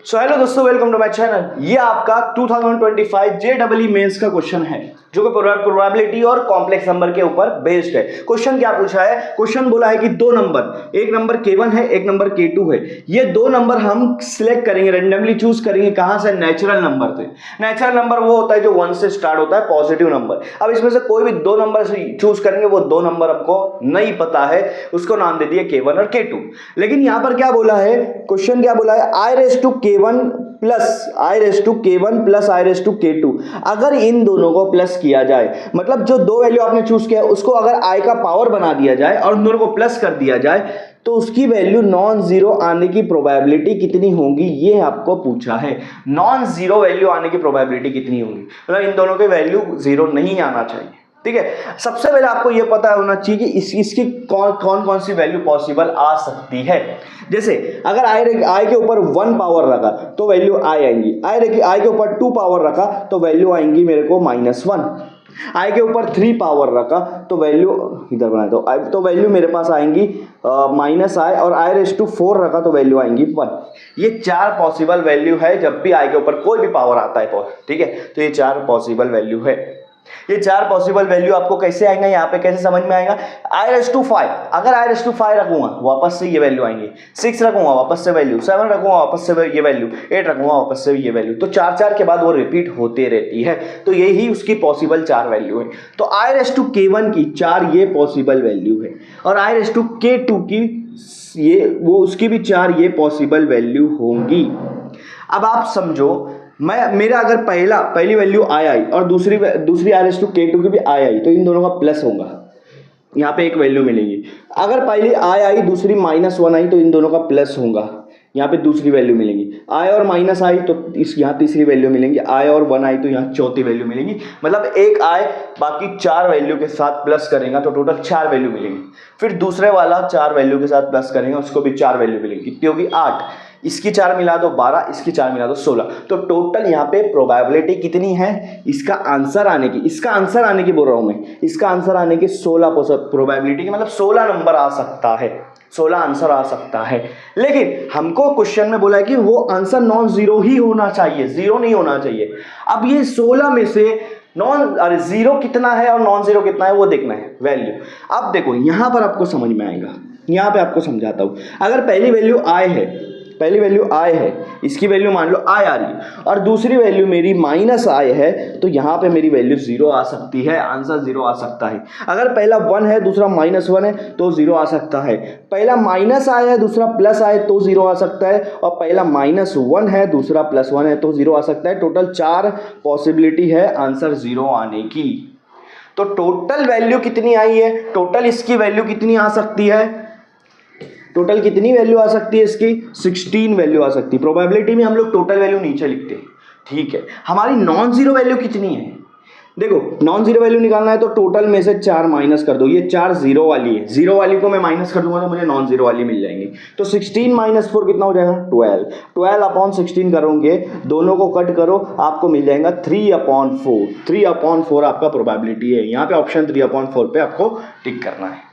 So hello दोस्तों, welcome to my channel. ये आपका 2025 जेईई मेंस का क्वेश्चन है जो कि प्रोबेबिलिटी और कॉम्प्लेक्स नंबर के ऊपर बेस्ड है। क्वेश्चन क्या पूछा है? क्वेश्चन बोला है कि दो नंबर, एक नंबर K1 है, एक नंबर K2 है। ये दो नंबर हम सिलेक्ट करेंगे, रेंडमली चूज करेंगे। कहां से? नेचुरल नंबर से। नेचुरल नंबर वो होता है जो 1 से स्टार्ट होता है, पॉजिटिव नंबर। अब इसमें से कोई भी दो नंबर चूज करेंगे, वो दो नंबर हमको नहीं पता है, उसको नाम दे दिए K1 और K2। लेकिन यहां पर क्या बोला है? क्वेश्चन क्या बोला है? I⁻K1 plus I⁻K2। अगर इन दोनों को प्लस किया जाए, मतलब जो दो वैल्यू आपने चूज किया है उसको अगर I का पावर बना दिया जाए और उन दोनों को प्लस कर दिया जाए, तो उसकी वैल्यू नॉन जीरो आने की प्रोबेबिलिटी कितनी होगी, ये आपको पूछा है। नॉन जीरो वैल्यू आने की प्रोबेबिलिटी कितनी होगी, मतलब इन दोनों की वैल्यू जीरो नहीं आना चाहिए। ठीक है, सबसे पहले आपको यह पता होना चाहिए कि इसकी कौन सी वैल्यू पॉसिबल आ सकती है। जैसे अगर आई के ऊपर 1 पावर रखा तो वैल्यू आई आएंगी, आई के ऊपर 2 पावर रखा तो वैल्यू आएंगी मेरे को -1। आई के ऊपर 3 पावर रखा तो वैल्यू इधर बनाए तो वैल्यू मेरे पास आएंगी -i, और I⁻4 रखा तो वैल्यू आएंगी 1। ये 4 पॉसिबल वैल्यू है जब भी आई के ऊपर कोई भी पावर आता है। ठीक है, तो ये 4 पॉसिबल वैल्यू है। ये 4 पॉसिबल वैल्यू आपको कैसे आएंगे, यहाँ पे कैसे समझ में आएगा? I⁻5, अगर I⁻5 रखूंगा वापस से ये वैल्यू आएंगी। 6 रखूंगा वापस से वैल्यू, 7 रखूंगा वापस से ये वैल्यू, 8 रखूंगा वापस से ये वैल्यू। तो 4 के बाद वो रिपीट होते रहती है, तो यही उसकी पॉसिबल 4 वैल्यू है। तो I⁻K1 की 4 ये पॉसिबल वैल्यू है, और I⁻K2 की उसकी भी 4 ये पॉसिबल वैल्यू होंगी। अब आप समझो, मेरा अगर पहली वैल्यू आई और दूसरी I⁻K2 की भी आई, तो इन दोनों का प्लस होगा, यहाँ पे एक वैल्यू मिलेगी। अगर पहली आई दूसरी -1 आई तो इन दोनों का प्लस होगा, यहाँ पे दूसरी वैल्यू मिलेगी। आई और माइनस आई तो यहाँ तीसरी वैल्यू मिलेंगी। आई और 1 आई तो यहाँ चौथी वैल्यू मिलेगी। मतलब एक आई बाकी 4 वैल्यू के साथ प्लस करेगा तो टोटल 4 वैल्यू मिलेंगी। फिर दूसरे वाला 4 वैल्यू के साथ प्लस करेंगे, उसको भी 4 वैल्यू मिलेगी। कितनी होगी? 8। इसकी 4 मिला दो 12, इसकी 4 मिला दो 16। तो टोटल यहाँ पे प्रोबेबिलिटी कितनी है इसका आंसर आने की? इसका आंसर आने की बोल रहा हूं मैं, इसका आंसर आने की 16 प्रोबेबिलिटी की, मतलब 16 नंबर आ सकता है, 16 आंसर आ सकता है। लेकिन हमको क्वेश्चन में बोला है कि वो आंसर नॉन जीरो ही होना चाहिए, जीरो नहीं होना चाहिए। अब ये 16 में से जीरो कितना है और नॉन जीरो कितना है वो देखना है वैल्यू। अब देखो यहां पर आपको समझ में आएगा, यहां पे आपको समझाता हूं। अगर पहली वैल्यू आई है, इसकी वैल्यू मान लो आई आ रही है, और दूसरी वैल्यू मेरी -i है, तो यहाँ पे मेरी वैल्यू 0 आ सकती है, आंसर 0 आ सकता है। अगर पहला 1 है दूसरा -1 है तो 0 आ सकता है। पहला -i है दूसरा +i तो 0 आ सकता है, और पहला -1 है दूसरा +1 है तो 0 आ सकता है। टोटल 4 पॉसिबिलिटी है आंसर 0 आने की। तो टोटल वैल्यू कितनी आई है? टोटल इसकी वैल्यू कितनी आ सकती है? टोटल कितनी वैल्यू आ सकती है इसकी? 16 वैल्यू आ सकती है। प्रोबेबिलिटी में हम लोग टोटल वैल्यू नीचे लिखते हैं। ठीक है, हमारी नॉन जीरो वैल्यू कितनी है? देखो नॉन जीरो वैल्यू निकालना है तो टोटल में से 4 माइनस कर दो। ये 4 जीरो वाली है, जीरो वाली को मैं माइनस कर दूंगा तो मुझे नॉन जीरो वाली मिल जाएंगी। तो 16 - 4 कितना हो जाएगा? 12। 12/16 करोगे, दोनों को कट करो, आपको मिल जाएगा 3/4। 3/4 आपका प्रोबेबिलिटी है। यहाँ पे ऑप्शन 3/4 पे आपको टिक करना है।